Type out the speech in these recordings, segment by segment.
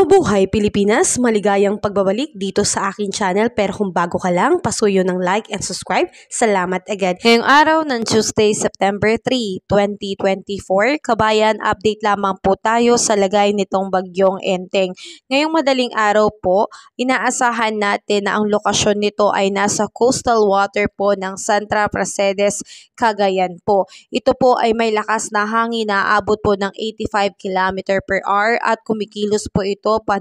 Mabuhay Pilipinas! Maligayang pagbabalik dito sa aking channel, pero kung bago ka lang, pasuyo ng like and subscribe. Salamat agad. Ngayong araw ng Tuesday, September 3, 2024, kabayan, update lamang po tayo sa lagay nitong bagyong Enteng. Ngayong madaling araw po, inaasahan natin na ang lokasyon nito ay nasa coastal water po ng Santa Pracedes, Cagayan po. Ito po ay may lakas na hangin na aabot po ng 85 km per hour at kumikilos po ito pa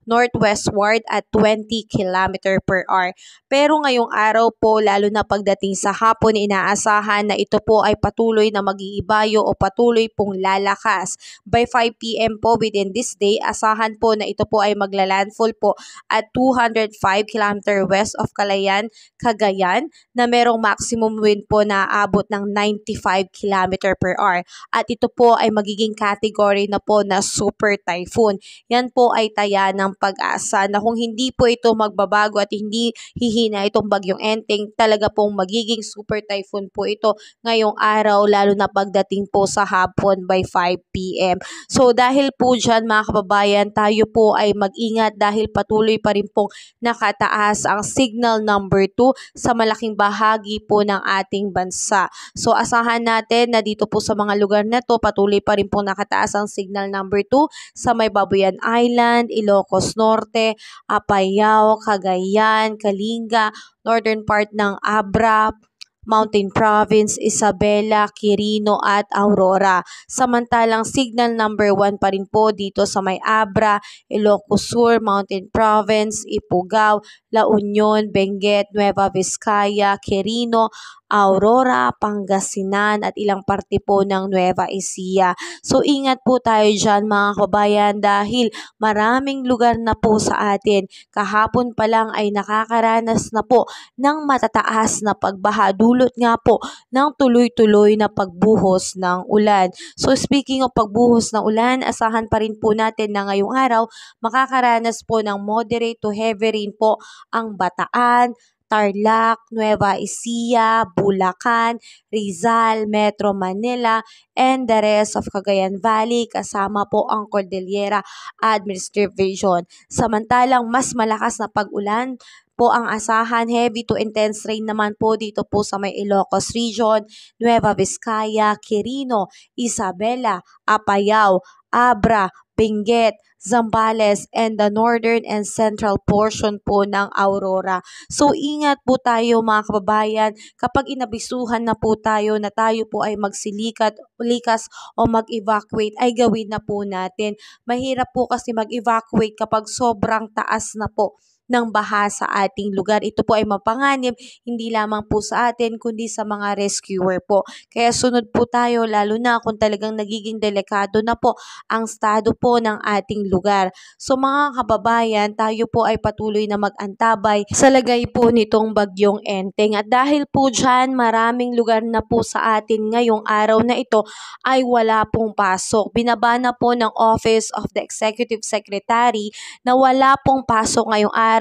northwestward at 20 km per hour. Pero ngayong araw po, lalo na pagdating sa hapon, inaasahan na ito po ay patuloy na mag-iibayo o patuloy pong lalakas. By 5 p.m. po within this day, asahan po na ito po ay maglalandfall po at 205 km west of Calayan, Cagayan, na merong maximum wind po na aabot ng 95 km per hour. At ito po ay magiging category na po na super typhoon. Yan po ay taya ng pag-asa na kung hindi po ito magbabago at hindi hihina itong bagyong Enteng, talaga pong magiging super typhoon po ito ngayong araw, lalo na pagdating po sa hapon by 5 p.m. So dahil po dyan mga kababayan, tayo po ay mag-ingat dahil patuloy pa rin pong nakataas ang signal number 2 sa malaking bahagi po ng ating bansa. So asahan natin na dito po sa mga lugar na to, patuloy pa rin pong nakataas ang signal number 2 sa may Babuyan Island, Ilocos Norte, Apayao, Cagayan, Kalinga, northern part ng Abra, Mountain Province, Isabela, Quirino at Aurora. Samantalang signal number 1 pa rin po dito sa may Abra, Ilocos Sur, Mountain Province, Ifugao, La Union, Benguet, Nueva Vizcaya, Quirino, Aurora, Pangasinan at ilang parte po ng Nueva Ecija. So ingat po tayo dyan mga kabayan dahil maraming lugar na po sa atin. Kahapon pa lang ay nakakaranas na po ng matataas na pagbaha, dulot nga po ng tuloy-tuloy na pagbuhos ng ulan. So speaking of pagbuhos ng ulan, asahan pa rin po natin na ngayong araw makakaranas po ng moderate to heavy rain po ang Bataan, Tarlac, Nueva Ecija, Bulacan, Rizal, Metro Manila, and the rest of Cagayan Valley, kasama po ang Cordillera Administrative Region. Samantalang mas malakas na pag-ulan po ang asahan, heavy to intense rain naman po dito po sa may Ilocos Region, Nueva Vizcaya, Quirino, Isabela, Apayao, Abra, Benguet, Zambales, and the northern and central portion po ng Aurora. So ingat po tayo mga kababayan, kapag inabisuhan na po tayo na tayo po ay likas o mag-evacuate, ay gawin na po natin. Mahirap po kasi mag-evacuate kapag sobrang taas na po ng baha sa ating lugar. Ito po ay mapanganib hindi lamang po sa atin kundi sa mga rescuer po. Kaya sunod po tayo lalo na kung talagang nagiging delikado na po ang estado po ng ating lugar. So mga kababayan, tayo po ay patuloy na mag-antabay sa lagay po nitong bagyong Enteng. At dahil po dyan, maraming lugar na po sa atin ngayong araw na ito ay wala pong pasok. Binaba na po ng Office of the Executive Secretary na wala pong pasok ngayong araw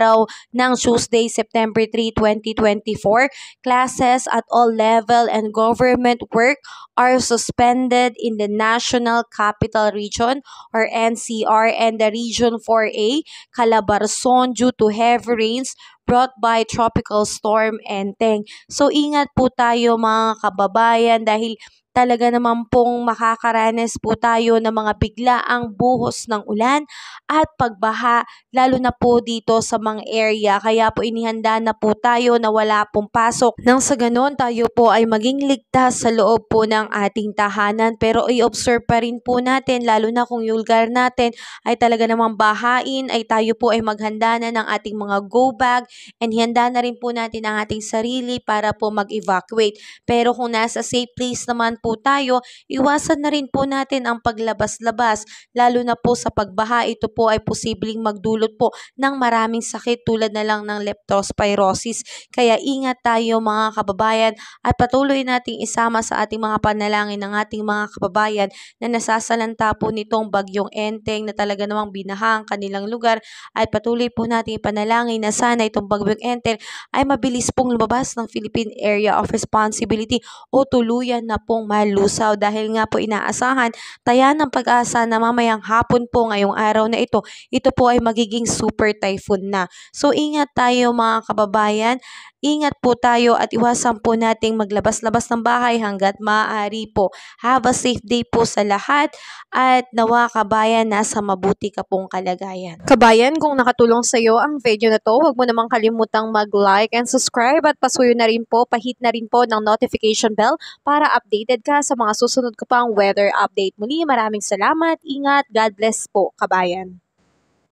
ng Tuesday, September 3, 2024. Classes at all level and government work are suspended in the National Capital Region or NCR and the Region 4A, Calabarzon due to heavy rains brought by Tropical Storm Enteng. So ingat po tayo mga kababayan dahil talaga naman pong makakaranas po tayo ng mga biglaang buhos ng ulan at pagbaha, lalo na po dito sa mga area. Kaya po inihanda na po tayo na wala pong pasok. Nang sa ganon, tayo po ay maging ligtas sa loob po ng ating tahanan. Pero i-observe pa rin po natin, lalo na kung yung lugar natin ay talaga namang bahain, ay tayo po ay maghanda na ng ating mga go bag and handa na rin po natin ang ating sarili para po mag-evacuate. Pero kung nasa safe place naman po tayo, iwasan na rin po natin ang paglabas-labas, lalo na po sa pagbaha. Ito po ay posibleng magdulot po ng maraming sakit tulad na lang ng leptospirosis. Kaya ingat tayo mga kababayan at patuloy nating isama sa ating mga panalangin ng ating mga kababayan na nasasalanta po nitong bagyong Enteng na talaga namang binaha ang kanilang lugar, at patuloy po nating ipanalangin na sana itong bagyong Enteng ay mabilis pong lumabas ng Philippine Area of Responsibility o tuluyan na pong malusaw dahil nga po inaasahan taya ng pag-asa na mamayang hapon po ngayong araw na ito po ay magiging super typhoon na. So ingat tayo mga kababayan, ingat po tayo at iwasan po nating maglabas-labas ng bahay hanggat maaari po. Have a safe day po sa lahat at nawa kabayan nasa mabuti ka pong kalagayan. Kabayan, kung nakatulong sa iyo ang video na to, huwag mo namang kalimutang mag-like and subscribe at pasuyo na rin po, pahit na rin po ng notification bell para updated ka sa mga susunod ko pang weather update. Muli, maraming salamat, ingat, God bless po kabayan.